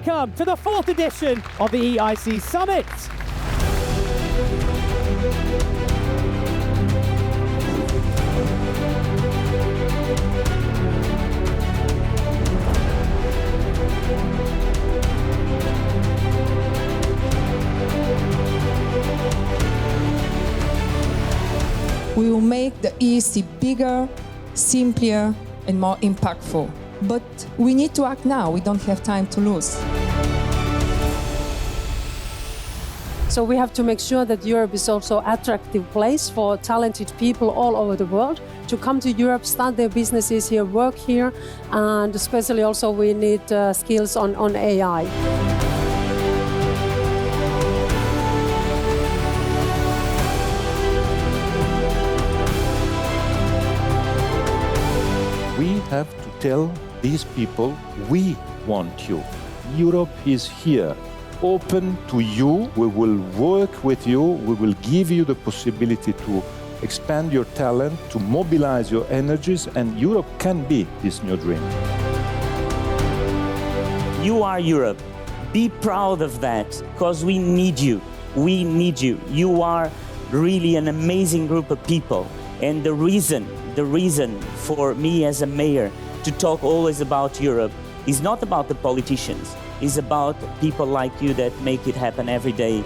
welcome to the 4th edition of the EIC Summit. We will make the EIC bigger, simpler, and more impactful. But we need to act now. We don't have time to lose. So we have to make sure that Europe is also an attractive place for talented people all over the world to come to Europe, start their businesses here, work here, and especially also we need skills on AI. We have to tell these people, we want you. Europe is here, open to you. We will work with you. We will give you the possibility to expand your talent, to mobilize your energies, and Europe can be this new dream. You are Europe. Be proud of that, because we need you. We need you. You are really an amazing group of people. And the reason for me as a mayor to talk always about Europe is not about the politicians. It's about people like you that make it happen every day.